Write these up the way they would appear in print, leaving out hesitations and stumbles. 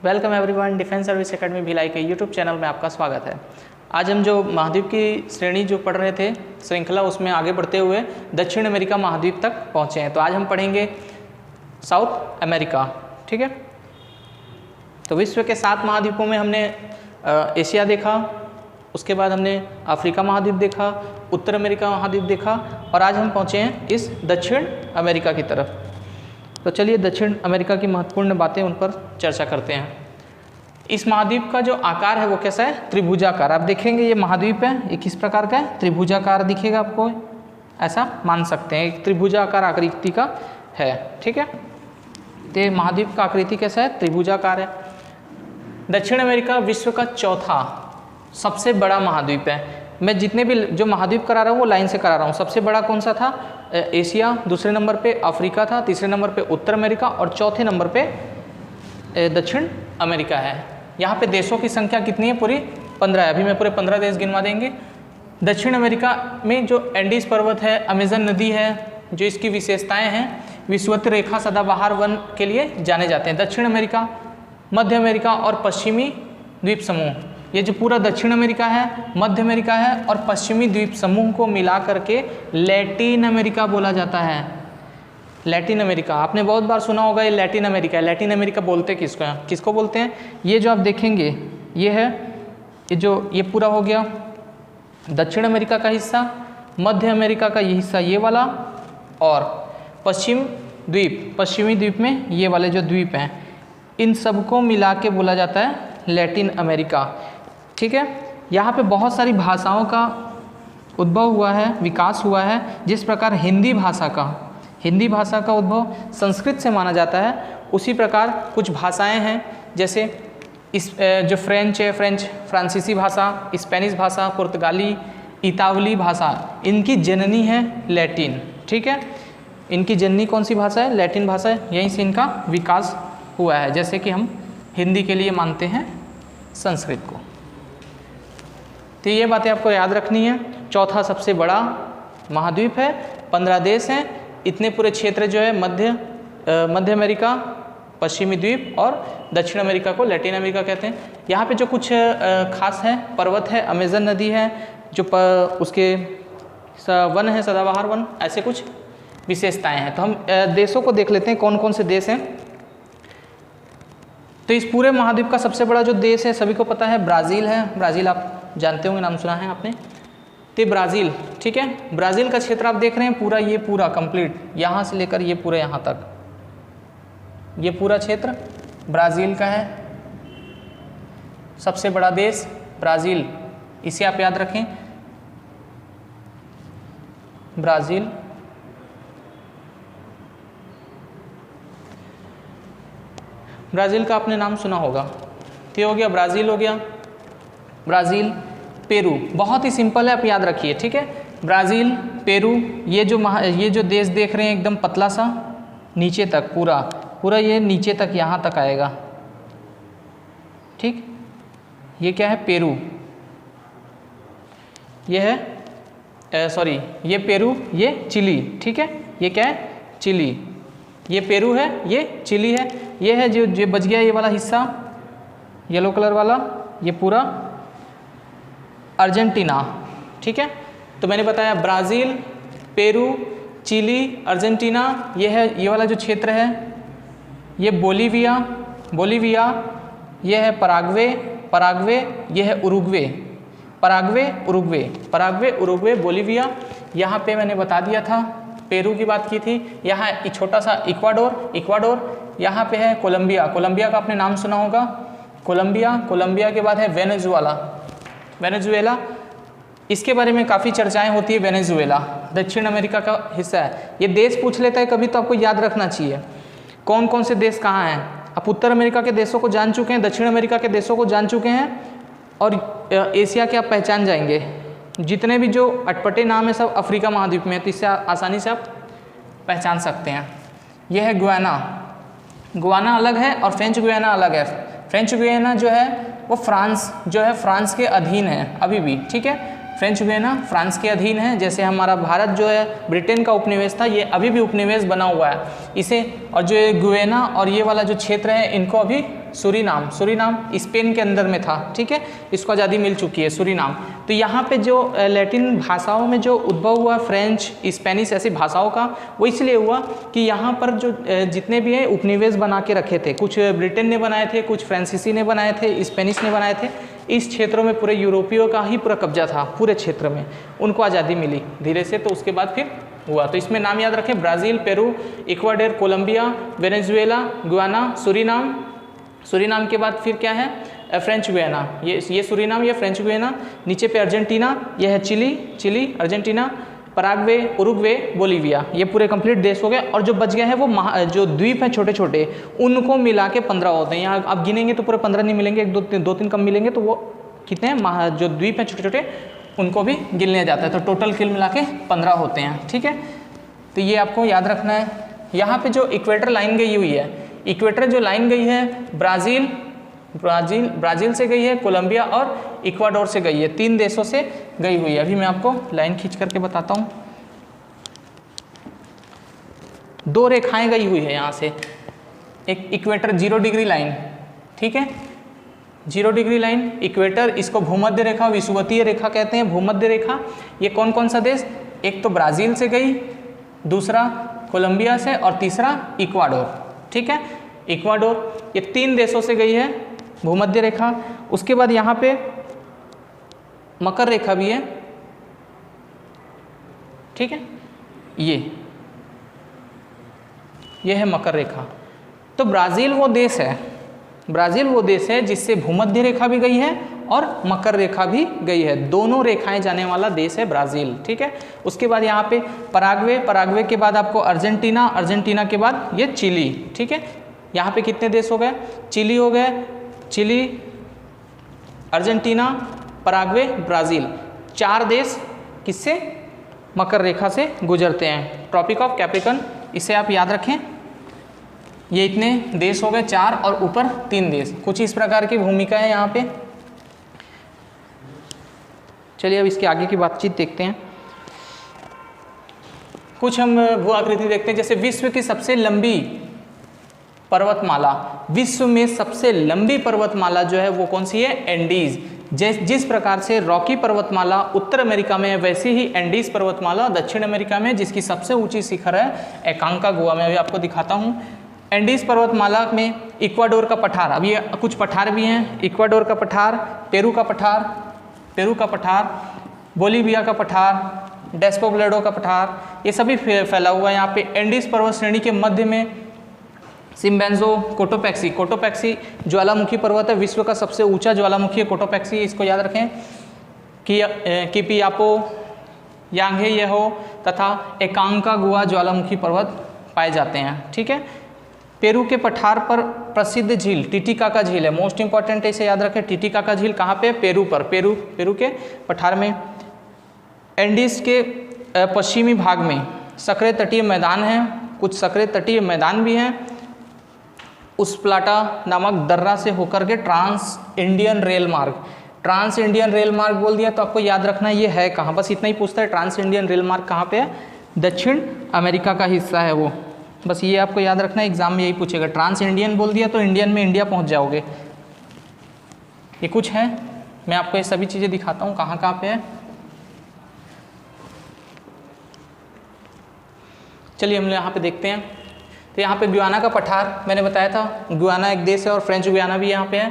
Welcome everyone, defence service academy Bhilai के YouTube channel में आपका स्वागत है। आज हम जो महाद्वीप की श्रेणी जो पढ़ रहे थे श्रृंखला, उसमें आगे बढ़ते हुए दक्षिण अमेरिका महाद्वीप तक पहुँचे हैं। तो आज हम पढ़ेंगे साउथ अमेरिका। ठीक है, तो विश्व के 7 महाद्वीपों में हमने एशिया देखा, उसके बाद हमने अफ्रीका महाद्वीप देखा, उत्तर अमेरिका महाद्वीप देखा और आज हम पहुँचे हैं इस दक्षिण अमेरिका की तरफ। तो चलिए दक्षिण अमेरिका की महत्वपूर्ण बातें उन पर चर्चा करते हैं। इस महाद्वीप का जो आकार है वो कैसा है? त्रिभुजाकार। आप देखेंगे ये महाद्वीप है, ये किस प्रकार का है? त्रिभुजाकार दिखेगा आपको, ऐसा मान सकते हैं, एक त्रिभुजाकार आकृति का है। ठीक है, तो ये महाद्वीप का आकृति कैसा है? त्रिभुजाकार है। दक्षिण अमेरिका विश्व का चौथा सबसे बड़ा महाद्वीप है। मैं जितने भी जो महाद्वीप करा रहा हूँ वो लाइन से करा रहा हूँ। सबसे बड़ा कौन सा था? एशिया, दूसरे नंबर पे अफ्रीका था, तीसरे नंबर पे उत्तर अमेरिका और चौथे नंबर पे दक्षिण अमेरिका है। यहाँ पे देशों की संख्या कितनी है? पूरी 15 है। अभी मैं पूरे 15 देश गिनवा देंगे। दक्षिण अमेरिका में जो एंडीज पर्वत है, अमेजन नदी है, जो इसकी विशेषताएं हैं, विषुवत रेखा सदाबहार वन के लिए जाने जाते हैं। दक्षिण अमेरिका, मध्य अमेरिका और पश्चिमी द्वीप समूह, ये जो पूरा दक्षिण अमेरिका है, मध्य अमेरिका है और पश्चिमी द्वीप समूह को मिला करके लैटिन अमेरिका बोला जाता है। लैटिन अमेरिका आपने बहुत बार सुना होगा, ये लैटिन अमेरिका है। लैटिन अमेरिका बोलते किसको हैं? किसको बोलते हैं? ये जो आप देखेंगे ये है, ये पूरा हो गया दक्षिण अमेरिका का हिस्सा, मध्य अमेरिका का ये हिस्सा ये वाला, और पश्चिमी द्वीप में ये वाले जो द्वीप हैं, इन सबको मिला के बोला जाता है लैटिन अमेरिका। ठीक है, यहाँ पे बहुत सारी भाषाओं का उद्भव हुआ है, विकास हुआ है। जिस प्रकार हिंदी भाषा का उद्भव संस्कृत से माना जाता है, उसी प्रकार कुछ भाषाएं हैं, जैसे इस जो फ्रेंच है, फ्रांसीसी भाषा, स्पेनिश भाषा, पुर्तगाली, इतावली भाषा, इनकी जननी है लैटिन। ठीक है, इनकी जननी कौन सी भाषा है? लैटिन भाषा है। यहीं से इनका विकास हुआ है, जैसे कि हम हिंदी के लिए मानते हैं संस्कृत को। तो ये बातें आपको याद रखनी है। चौथा सबसे बड़ा महाद्वीप है, 15 देश हैं। इतने पूरे क्षेत्र जो है मध्य अमेरिका, पश्चिमी द्वीप और दक्षिण अमेरिका को लैटिन अमेरिका कहते हैं। यहाँ पे जो कुछ खास है, पर्वत है, अमेजन नदी है, जो उसके वन है, सदाबहार वन, ऐसे कुछ विशेषताएं हैं। तो हम देशों को देख लेते हैं, कौन कौन से देश हैं। तो इस पूरे महाद्वीप का सबसे बड़ा जो देश है, सभी को पता है, ब्राज़ील है। ब्राज़ील आप जानते होंगे, नाम सुना है आपने। तो ब्राज़ील, ठीक है, ब्राज़ील का क्षेत्र आप देख रहे हैं पूरा, ये पूरा कंप्लीट, यहाँ से लेकर ये पूरे यहाँ तक, ये पूरा क्षेत्र ब्राज़ील का है। सबसे बड़ा देश ब्राज़ील, इसे आप याद रखें, ब्राज़ील। ब्राज़ील का आपने नाम सुना होगा। तो हो गया ब्राज़ील, हो गया ब्राज़ील, पेरू, बहुत ही सिंपल है, आप याद रखिए। ठीक है, ब्राज़ील, पेरू, ये जो देश देख रहे हैं एकदम पतला सा, नीचे तक पूरा ये नीचे तक यहाँ तक आएगा। ठीक, ये क्या है? पेरू। ये है ये पेरू, ये चिली। ठीक है, ये क्या है? चिली। ये पेरू है, ये चिली है। ये है जो बच गया ये वाला हिस्सा, येलो कलर वाला, ये पूरा अर्जेंटीना। ठीक है, तो मैंने बताया ब्राज़ील, पेरू, चिली, अर्जेंटीना, ये है ये वाला जो क्षेत्र है, ये बोलीविया, ये है पराग्वे, ये है उरुग्वे, पराग्वे, बोलीविया। यहाँ पे मैंने बता दिया था, पेरू की बात की थी। यहाँ छोटा सा इक्वाडोर, यहाँ पे है कोलंबिया का आपने नाम सुना होगा, कोलंबिया के बाद है वेनेजुएला। इसके बारे में काफ़ी चर्चाएं होती है। वेनेजुएला दक्षिण अमेरिका का हिस्सा है। ये देश पूछ लेता है कभी, तो आपको याद रखना चाहिए कौन कौन से देश कहाँ हैं। आप उत्तर अमेरिका के देशों को जान चुके हैं, दक्षिण अमेरिका के देशों को जान चुके हैं, और एशिया के आप पहचान जाएंगे। जितने भी जो अटपटे नाम है सब अफ्रीका महाद्वीप में है, तो इससे आसानी से आप पहचान सकते हैं। यह है गुयाना अलग है और फ्रेंच गुयाना अलग है। फ्रेंच गुयाना जो है वो फ्रांस के अधीन है अभी भी। ठीक है, फ्रेंच गुयाना फ्रांस के अधीन है, जैसे हमारा भारत जो है ब्रिटेन का उपनिवेश था, ये अभी भी उपनिवेश बना हुआ है इसे। और जो ये गुयाना और ये वाला जो क्षेत्र है इनको अभी सूरीनाम स्पेन के अंदर में था, ठीक है, इसको आज़ादी मिल चुकी है सूरीनाम। तो यहाँ पे जो लैटिन भाषाओं में जो उद्भव हुआ फ्रेंच स्पेनिश ऐसी भाषाओं का, वो इसलिए हुआ कि यहाँ पर जो जितने भी हैं उपनिवेश बना के रखे थे, कुछ ब्रिटेन ने बनाए थे, कुछ फ्रांसीसी ने बनाए थे, स्पेनिश ने बनाए थे। इस क्षेत्रों में पूरे यूरोपियों का ही पूरा कब्जा था, पूरे क्षेत्र में उनको आज़ादी मिली धीरे से। तो उसके बाद फिर हुआ, तो इसमें नाम याद रखें, Brazil, Peru, Ecuador, Colombia, Venezuela, Guyana, Suriname के बाद फिर क्या है, फ्रेंच गुयाना, ये सूरीनाम, ये फ्रेंच गुयाना। नीचे पे अर्जेंटीना, यह है Chile, Argentina, Paraguay, Uruguay, Bolivia, ये पूरे कंप्लीट देश हो गए। और जो बच गया है वो जो द्वीप हैं छोटे छोटे, उनको मिला के 15 होते हैं। यहाँ आप गिनेंगे तो पूरे 15 नहीं मिलेंगे, दो तीन कम मिलेंगे, तो वो कितने हैं, जो द्वीप हैं छोटे छोटे उनको भी गिन लिया जाता है। तो टोटल किल मिला के 15 होते हैं, ठीक है। तो ये आपको याद रखना है। यहाँ पे जो इक्वेटर लाइन गई हुई है, इक्वेटर जो लाइन गई है ब्राज़ील से गई है, कोलंबिया और इक्वाडोर से गई है, 3 देशों से गई हुई है। अभी मैं आपको लाइन खींच करके बताता हूँ। 2 रेखाएं गई हुई है यहाँ से, एक इक्वेटर 0 डिग्री लाइन, ठीक है, 0 डिग्री लाइन इक्वेटर, इसको भूमध्य रेखा, विषुवतीय रेखा कहते हैं, भूमध्य रेखा। ये कौन कौन सा देश, एक तो ब्राज़ील से गई, दूसरा कोलंबिया से और तीसरा इक्वाडोर, ठीक है, इक्वाडोर। ये 3 देशों से गई है भूमध्य रेखा। उसके बाद यहाँ पे मकर रेखा भी है, ठीक है, ये है मकर रेखा। तो ब्राज़ील वो देश है जिससे भूमध्य रेखा भी गई है और मकर रेखा भी गई है, दोनों रेखाएं जाने वाला देश है ब्राज़ील, ठीक है। उसके बाद यहाँ पे पराग्वे के बाद आपको अर्जेंटीना के बाद ये चिली, ठीक है। यहाँ पे कितने देश हो गए, चिली हो गए, चिली, अर्जेंटीना, पराग्वे, ब्राज़ील, 4 देश किससे, मकर रेखा से गुजरते हैं, ट्रॉपिक ऑफ कैप्रिकॉर्न, इसे आप याद रखें। ये इतने देश हो गए 4 और ऊपर 3 देश, कुछ इस प्रकार की भूमिका है यहाँ पे। चलिए अब इसके आगे की बातचीत देखते हैं। कुछ हम भू आकृति देखते हैं, जैसे विश्व की सबसे लंबी पर्वतमाला, विश्व में सबसे लंबी पर्वतमाला जो है वो कौन सी है, एंडीज। जिस प्रकार से रॉकी पर्वतमाला उत्तर अमेरिका में है, वैसे ही एंडीज पर्वतमाला दक्षिण अमेरिका में, जिसकी सबसे ऊंची शिखर है एकांकागुआ में। अभी आपको दिखाता हूँ। एंडीज पर्वतमाला में इक्वाडोर का पठार, अभी कुछ पठार भी हैं, इक्वाडोर का पठार, पेरू का पठार, बोलीविया का पठार, डेस्पोब्लेडो का पठार, ये सभी फैला हुआ है यहाँ पे। एंडीज पर्वत श्रेणी के मध्य में सिम्बेंजो, कोटोपैक्सी ज्वालामुखी पर्वत है, विश्व का सबसे ऊंचा ज्वालामुखी है कोटोपैक्सी, इसको याद रखें। किपियापो, यांगहेयहो तथा एकांकागुआ ज्वालामुखी पर्वत पाए जाते हैं, ठीक है। पेरू के पठार पर प्रसिद्ध झील टिटिकाका झील है, मोस्ट इंपॉर्टेंट है, इसे याद रखें। टिटिकाका झील कहाँ पे, पेरू पर, पेरू के पठार में। एंडीज के पश्चिमी भाग में सक्रिय तटीय मैदान हैं, कुछ सक्रिय तटीय मैदान भी हैं। उस प्लाटा नामक दर्रा से होकर के ट्रांस इंडियन रेल मार्ग बोल दिया तो आपको याद रखना ये है कहाँ, बस इतना ही पूछता है। ट्रांस इंडियन रेल मार्ग कहाँ पे है, दक्षिण अमेरिका का हिस्सा है वो, बस ये आपको याद रखना है, एग्जाम में यही पूछेगा। ट्रांस इंडियन बोल दिया तो इंडियन में इंडिया पहुँच जाओगे। ये कुछ है, मैं आपको ये सभी चीज़ें दिखाता हूँ कहाँ कहाँ पे है। चलिए हम यहाँ पे देखते हैं। तो यहाँ पे गुयाना का पठार मैंने बताया था, गुयाना एक देश है और फ्रेंच गुयाना भी यहाँ पे है।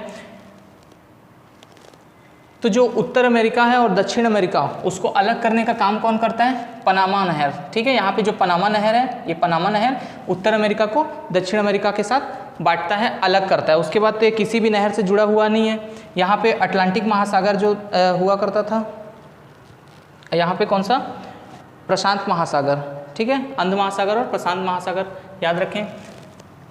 तो जो उत्तर अमेरिका है और दक्षिण अमेरिका, उसको अलग करने का काम कौन करता है, पनामा नहर, ठीक है। यहाँ पे जो पनामा नहर है, ये पनामा नहर उत्तर अमेरिका को दक्षिण अमेरिका के साथ बांटता है, अलग करता है। उसके बाद तो किसी भी नहर से जुड़ा हुआ नहीं है। यहाँ पे अटलांटिक महासागर जो हुआ करता था, यहाँ पे कौन सा, प्रशांत महासागर, ठीक है, अंध महासागर और प्रशांत महासागर याद रखें।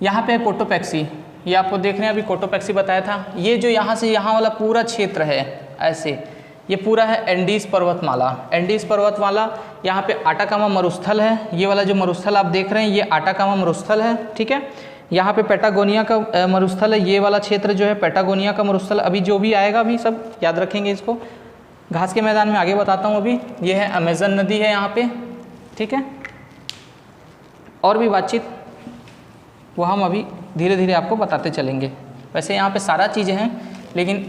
यहाँ पे कोटोपैक्सी, ये आपको देख रहे हैं, अभी कोटोपैक्सी बताया था। ये जो यहाँ से यहाँ वाला पूरा क्षेत्र है ऐसे, ये पूरा है एंडीज पर्वतमाला। यहाँ पे आटाकामा मरुस्थल है, ये वाला जो मरुस्थल आप देख रहे हैं ये आटाकामा मरुस्थल है, ठीक है। यहाँ पे पैटागोनिया का मरुस्थल है, ये वाला क्षेत्र जो है पैटागोनिया का मरुस्थल। अभी जो भी आएगा अभी सब याद रखेंगे इसको। घास के मैदान में आगे बताता हूँ अभी। ये है अमेजन नदी है यहाँ पे, ठीक है। और भी बातचीत वो हम अभी धीरे धीरे आपको बताते चलेंगे। वैसे यहाँ पे सारा चीज़ें हैं लेकिन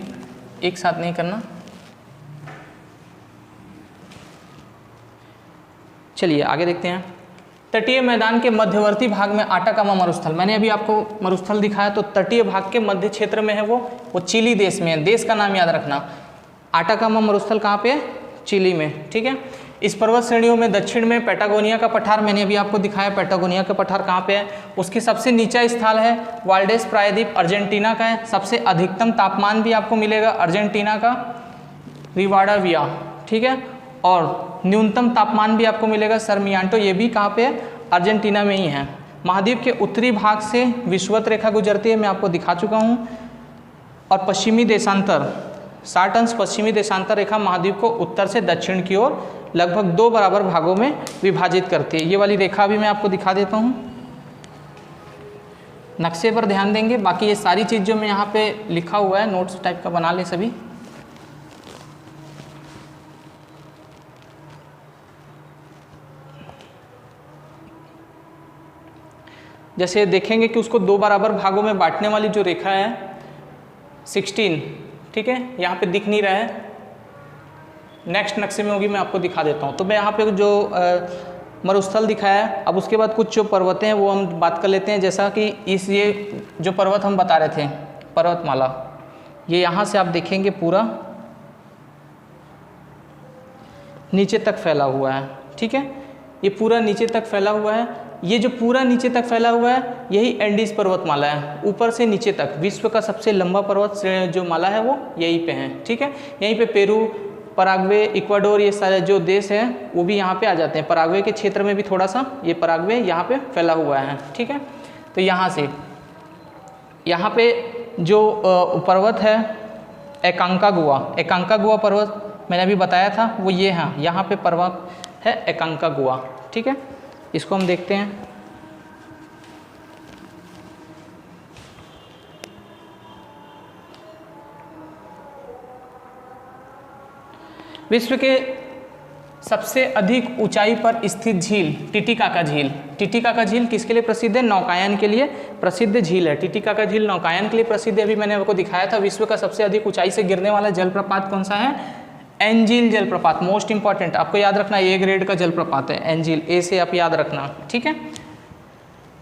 एक साथ नहीं करना। चलिए आगे देखते हैं। तटीय मैदान के मध्यवर्ती भाग में आटाकामा मरुस्थल, मैंने अभी आपको मरुस्थल दिखाया, तो तटीय भाग के मध्य क्षेत्र में है वो चिली देश में है। देश का नाम याद रखना। आटाकामा मरुस्थल कहाँ पे है? चिली में, ठीक है। इस पर्वत श्रेणियों में दक्षिण में पैटागोनिया का पठार, मैंने अभी आपको दिखाया पैटागोनिया का पठार कहाँ पे है। उसकी सबसे नीचा स्थल है वाल्डेस प्रायद्वीप, अर्जेंटीना का है। सबसे अधिकतम तापमान भी आपको मिलेगा अर्जेंटीना का, रिवाडाविया, ठीक है। और न्यूनतम तापमान भी आपको मिलेगा सरमियांटो, ये भी कहाँ पे है? अर्जेंटीना में ही है। महाद्वीप के उत्तरी भाग से विषुवत रेखा गुजरती है, मैं आपको दिखा चुका हूँ। और पश्चिमी देशांतर, 60 अंश पश्चिमी देशांतर रेखा महाद्वीप को उत्तर से दक्षिण की ओर लगभग 2 बराबर भागों में विभाजित करती है। ये वाली रेखा भी मैं आपको दिखा देता हूँ, नक्शे पर ध्यान देंगे। बाकी ये सारी चीज़ जो मैं यहाँ पे लिखा हुआ है नोट्स टाइप का बना ले सभी। जैसे देखेंगे कि उसको 2 बराबर भागों में बांटने वाली जो रेखा है 16, ठीक है, यहाँ पे दिख नहीं रहा है, नेक्स्ट नक्शे में होगी, मैं आपको दिखा देता हूँ। तो मैं यहाँ पे जो मरुस्थल दिखाया है, अब उसके बाद कुछ जो पर्वतें हैं वो हम बात कर लेते हैं। जैसा कि ये जो पर्वत हम बता रहे थे, पर्वतमाला, ये यहाँ से आप देखेंगे पूरा नीचे तक फैला हुआ है, ठीक है। ये पूरा नीचे तक फैला हुआ है। ये जो पूरा नीचे तक फैला हुआ है यही एंडीज पर्वतमाला है, ऊपर से नीचे तक। विश्व का सबसे लंबा पर्वत जो माला है वो यहीं पे है, ठीक है। यहीं पे पेरू, पराग्वे, इक्वाडोर, ये सारे जो देश हैं वो भी यहाँ पे आ जाते हैं। पराग्वे के क्षेत्र में भी थोड़ा सा ये पराग्वे यहाँ पे फैला हुआ है, ठीक है। तो यहाँ से यहाँ पे जो पर्वत है एकांकागुआ पर्वत मैंने अभी बताया था, वो ये है, यहाँ पे पर्वत है एकांकागुआ, ठीक है। इसको हम देखते हैं। विश्व के सबसे अधिक ऊंचाई पर स्थित झील टिटिकाका झील। टिटिकाका झील किसके लिए प्रसिद्ध है? नौकायन के लिए प्रसिद्ध झील है। टिटिकाका झील नौकायन के लिए प्रसिद्ध है। अभी मैंने आपको दिखाया था। विश्व का सबसे अधिक ऊंचाई से गिरने वाला जलप्रपात कौन सा है? एंजिल जलप्रपात, मोस्ट इंपॉर्टेंट, आपको याद रखना, ए ग्रेड का जलप्रपात है एंजिल, ए से आप याद रखना, ठीक है।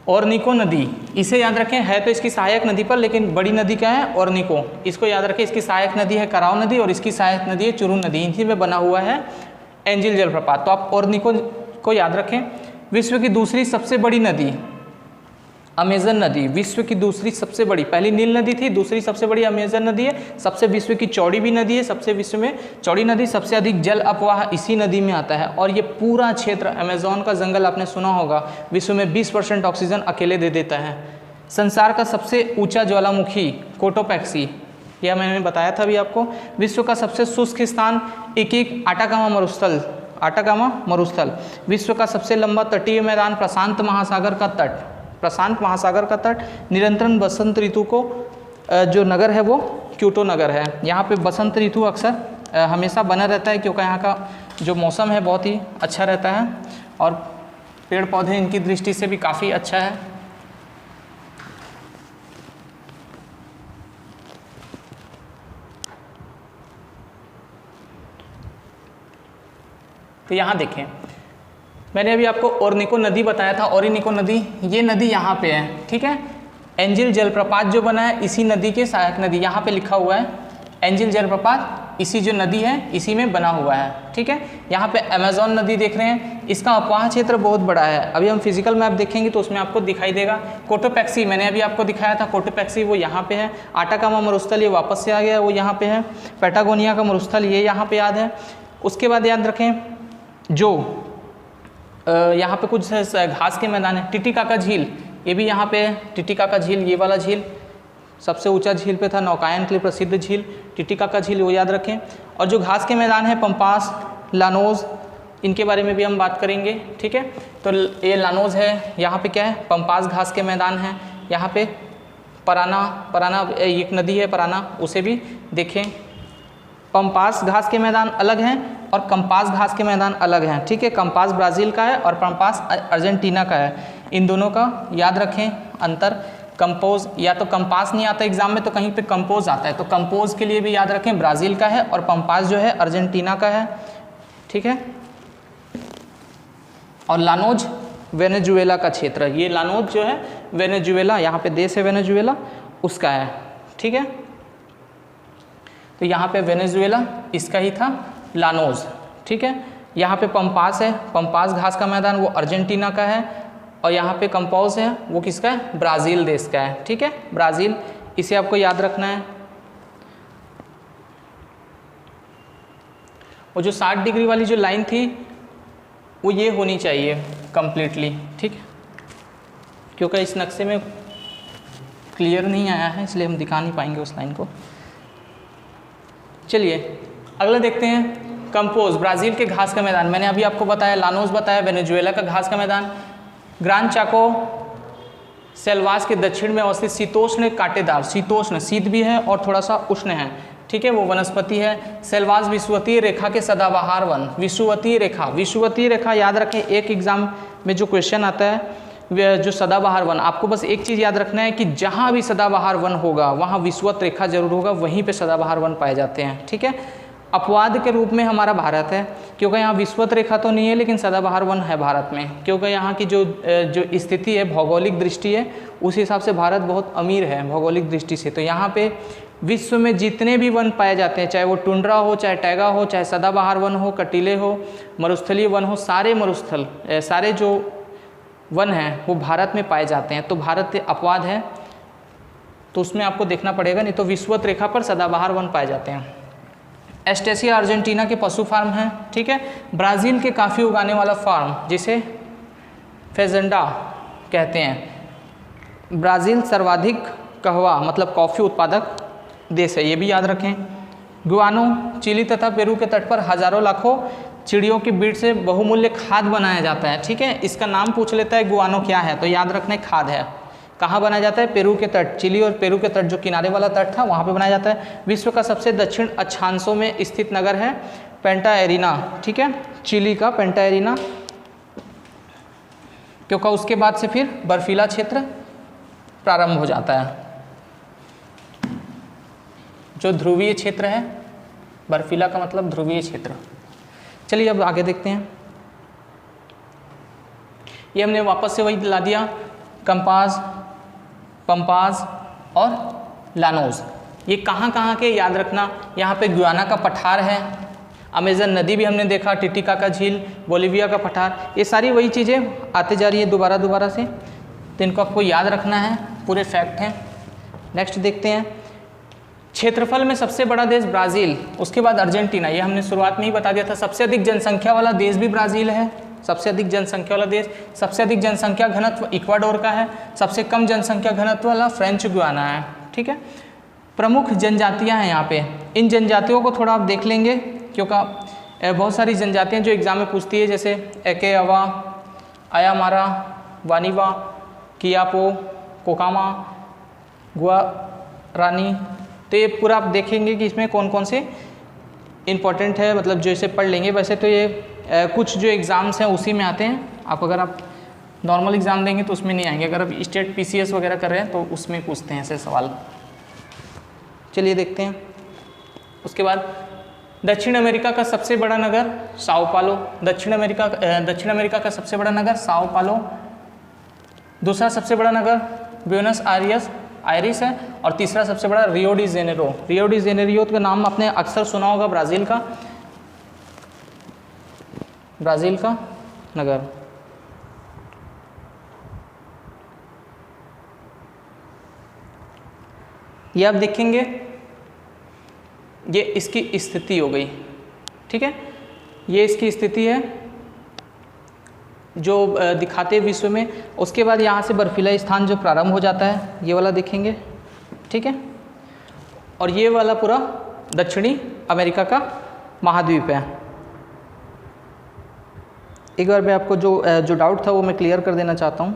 ओरनिको नदी, इसे याद रखें, है तो इसकी सहायक नदी पर, लेकिन बड़ी नदी क्या है? ओरनिको, इसको याद रखें। इसकी सहायक नदी है कराव नदी और इसकी सहायक नदी है चुरू नदी, इन्हीं में बना हुआ है एंजिल जलप्रपात। तो आप ओरनिको को याद रखें। विश्व की दूसरी सबसे बड़ी नदी अमेजन नदी, विश्व की दूसरी सबसे बड़ी, पहली नील नदी थी, दूसरी सबसे बड़ी अमेजन नदी है। सबसे विश्व की चौड़ी भी नदी है, सबसे विश्व में चौड़ी नदी, सबसे अधिक जल अपवाह इसी नदी में आता है। और ये पूरा क्षेत्र अमेजोन का जंगल आपने सुना होगा, विश्व में 20% ऑक्सीजन अकेले दे देता है। संसार का सबसे ऊंचा ज्वालामुखी कोटोपैक्सी, यह मैंने बताया था अभी आपको। विश्व का सबसे शुष्क स्थान आटाकामा मरुस्थल। विश्व का सबसे लंबा तटीय मैदान प्रशांत महासागर का तट। निरंतर बसंत ऋतु को जो नगर है वो क्योटो नगर है। यहाँ पे बसंत ऋतु अक्सर हमेशा बना रहता है, क्योंकि यहाँ का जो मौसम है बहुत ही अच्छा रहता है और पेड़ पौधे इनकी दृष्टि से भी काफ़ी अच्छा है। तो यहाँ देखें, मैंने अभी आपको ओरनिको नदी बताया था। ओरनिको नदी, ये नदी यहाँ पे है, ठीक है। एंजिल जलप्रपात जो बना है इसी नदी के सहायक नदी, यहाँ पे लिखा हुआ है एंजिल जलप्रपात, इसी जो नदी है इसी में बना हुआ है, ठीक है। यहाँ पे अमेजोन नदी देख रहे हैं, इसका अपवाह क्षेत्र बहुत बड़ा है। अभी हम फिजिकल मैप देखेंगे तो उसमें आपको दिखाई देगा। कोटोपैक्सी मैंने अभी आपको दिखाया था, कोटोपैक्सी वो यहाँ पे है। आटाकामा मरुस्थल ये वापस से आ गया, वो यहाँ पे है। पैटागोनिया का मरुस्थल ये यहाँ पे याद है। उसके बाद याद रखें जो यहाँ पे कुछ घास के मैदान है। टिटिकाका झील ये भी यहाँ पे है। टिटिकाका झील, ये वाला झील सबसे ऊंचा झील पे था, नौकायन के लिए प्रसिद्ध झील टिटिकाका झील, वो याद रखें। और जो घास के मैदान है पंपास, लानोज, इनके बारे में भी हम बात करेंगे, ठीक है। तो ये लानोज है, यहाँ पे क्या है? पंपास घास के मैदान है। यहाँ पे पराना एक नदी है पराना, उसे भी देखें। पंपास घास के मैदान अलग हैं और कंपास घास के मैदान अलग हैं, ठीक है। कंपास ब्राज़ील का है और पंपास अर्जेंटीना का है। इन दोनों का याद रखें अंतर। कंपोज या तो कंपास नहीं आता एग्जाम में तो कहीं पे कंपोज आता है, तो कंपोज के लिए भी याद रखें ब्राज़ील का है और पंपास जो है अर्जेंटीना का है, ठीक है। और लानोज वेनेजुएला का क्षेत्र, ये लानोज जो है वेनेजुएला, यहाँ पे देश है वेनेजुएला, उसका है, ठीक है। तो यहाँ पे वेनेजुएला इसका ही था लानोज, ठीक है। यहाँ पे पंपास है, पंपास घास का मैदान वो अर्जेंटीना का है, और यहाँ पे कंपास है वो किसका है, ब्राज़ील देश का है, ठीक है, ब्राज़ील, इसे आपको याद रखना है। वो जो 60 डिग्री वाली जो लाइन थी वो ये होनी चाहिए कंप्लीटली, ठीक, क्योंकि इस नक्शे में क्लियर नहीं आया है इसलिए हम दिखा नहीं पाएंगे उस लाइन को। चलिए अगला देखते हैं, कंपोज ब्राज़ील के घास का मैदान, मैंने अभी आपको बताया, लानोज बताया, वेनेजुएला का घास का मैदान, ग्रान चाको सेल्वास के दक्षिण में अवस्थित शीतोष्ण कांटेदार, शीतोष्ण शीत भी है और थोड़ा सा उष्ण है, ठीक है, वो वनस्पति है। सेल्वास विषुवतीय रेखा के सदाबहार वन, विषुवतीय रेखा, विषुवतीय रेखा याद रखें, एक एग्जाम में जो क्वेश्चन आता है जो सदाबहार वन, आपको बस एक चीज़ याद रखना है कि जहाँ भी सदाबहार वन होगा वहाँ विषुवत रेखा जरूर होगा, वहीं पे सदाबहार वन पाए जाते हैं, ठीक है। अपवाद के रूप में हमारा भारत है, क्योंकि यहाँ विषुवत रेखा तो नहीं है लेकिन सदाबहार वन है भारत में, क्योंकि यहाँ की जो स्थिति है, भौगोलिक दृष्टि है, उस हिसाब से भारत बहुत अमीर है भौगोलिक दृष्टि से। तो यहाँ पे विश्व में जितने भी वन पाए जाते हैं, चाहे वो टुंड्रा हो, चाहे टैगा हो, चाहे सदाबहार वन हो, कटीले हो, मरुस्थलीय वन हो, सारे मरुस्थल सारे जो वन हैं वो भारत में पाए जाते हैं। तो भारत अपवाद है, तो उसमें आपको देखना पड़ेगा, नहीं तो विषुवत रेखा पर सदाबहार वन पाए जाते हैं। एस्टेसिया अर्जेंटीना के पशु फार्म हैं, ठीक है। ब्राज़ील के काफ़ी उगाने वाला फार्म जिसे फेजेंडा कहते हैं। ब्राज़ील सर्वाधिक कहवा मतलब कॉफ़ी उत्पादक देश है, ये भी याद रखें। गुआनो चिली तथा पेरू के तट पर हजारों लाखों चिड़ियों की बीट से बहुमूल्य खाद बनाया जाता है, ठीक है। इसका नाम पूछ लेता है गुआनो क्या है, तो याद रखना खाद है। कहाँ बनाया जाता है, पेरू के तट, चिली और पेरू के तट जो किनारे वाला तट था वहाँ पे बनाया जाता है। विश्व का सबसे दक्षिण अक्षांशों में स्थित नगर है पेंटा एरिना, ठीक है, चिली का पेंटा एरिना, क्योंकि उसके बाद से फिर बर्फीला क्षेत्र प्रारंभ हो जाता है, जो ध्रुवीय क्षेत्र है, बर्फीला का मतलब ध्रुवीय क्षेत्र। चलिए अब आगे देखते हैं, ये हमने वापस से वही ला दिया, कंपास, पंपास और लानोज। ये कहाँ कहाँ के याद रखना, यहाँ पे गुयाना का पठार है, अमेजन नदी भी हमने देखा, टिटिका का झील, बोलिविया का पठार, ये सारी वही चीज़ें आते जा रही है दोबारा से, तो इनको आपको याद रखना है, पूरे फैक्ट हैं। नेक्स्ट देखते हैं, क्षेत्रफल में सबसे बड़ा देश ब्राज़ील, उसके बाद अर्जेंटीना, ये हमने शुरुआत में ही बता दिया था। सबसे अधिक जनसंख्या वाला देश भी ब्राज़ील है, सबसे अधिक जनसंख्या वाला देश, सबसे अधिक जनसंख्या घनत्व इक्वाडोर का है, सबसे कम जनसंख्या घनत्व वाला फ्रेंच गुयाना है, ठीक है। प्रमुख जनजातियां हैं यहाँ पे, इन जनजातियों को थोड़ा आप देख लेंगे क्योंकि बहुत सारी जनजातियां जो एग्जाम में पूछती है, जैसे एके अवा, आयामारा, वानीवा, कियापो, कोकामा, गुआरानी, तो ये पूरा आप देखेंगे कि इसमें कौन कौन से इम्पोर्टेंट है, मतलब जो इसे पढ़ लेंगे। वैसे तो ये कुछ जो एग्ज़ाम्स हैं उसी में आते हैं, आप अगर आप नॉर्मल एग्ज़ाम देंगे तो उसमें नहीं आएंगे, अगर आप स्टेट पीसीएस वगैरह कर रहे हैं तो उसमें पूछते हैं ऐसे सवाल। चलिए देखते हैं, उसके बाद दक्षिण अमेरिका का सबसे बड़ा नगर साओ पालो, दक्षिण अमेरिका का सबसे बड़ा नगर साओ पालो। दूसरा सबसे बड़ा नगर ब्यूनस आयरिस है, और तीसरा सबसे बड़ा Rio de Janeiro. Rio de Janeiro का नाम आपने अक्सर सुना होगा, ब्राज़ील का नगर। ये आप देखेंगे, ये इसकी स्थिति हो गई, ठीक है, ये इसकी स्थिति है जो दिखाते हैं विश्व में। उसके बाद यहाँ से बर्फीला स्थान जो प्रारंभ हो जाता है, ये वाला देखेंगे, ठीक है, और ये वाला पूरा दक्षिणी अमेरिका का महाद्वीप है। एक बार मैं आपको जो डाउट था वो मैं क्लियर कर देना चाहता हूँ।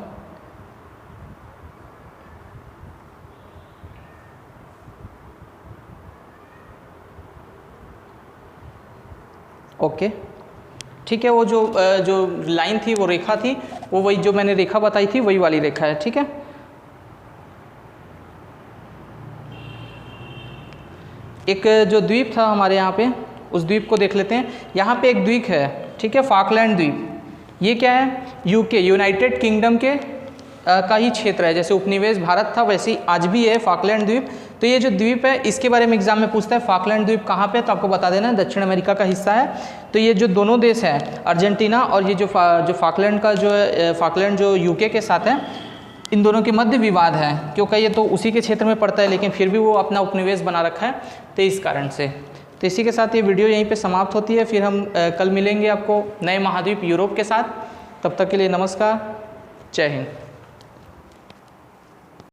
ओके ठीक है, वो जो लाइन थी, वो रेखा थी, वो वही जो मैंने रेखा बताई थी वही वाली रेखा है। ठीक है, एक जो द्वीप था हमारे यहाँ पे, उस द्वीप को देख लेते हैं। यहाँ पे एक द्वीप है, ठीक है, फाकलैंड द्वीप। ये क्या है? यूके, यूनाइटेड किंगडम के का ही क्षेत्र है। जैसे उपनिवेश भारत था वैसे ही आज भी है फाकलैंड द्वीप। तो ये जो द्वीप है इसके बारे में एग्जाम में पूछता है, फाकलैंड द्वीप कहाँ पे, तो आपको बता देना दक्षिण अमेरिका का हिस्सा है। तो ये जो दोनों देश हैं अर्जेंटीना और ये जो फाकलैंड का जो है, फाकलैंड जो यूके के साथ है, इन दोनों के मध्य विवाद है, क्योंकि ये तो उसी के क्षेत्र में पड़ता है लेकिन फिर भी वो अपना उपनिवेश बना रखा है, तो इस कारण से। तो इसी के साथ ये वीडियो यहीं पे समाप्त होती है। फिर हम कल मिलेंगे आपको नए महाद्वीप यूरोप के साथ। तब तक के लिए नमस्कार, जय हिंद।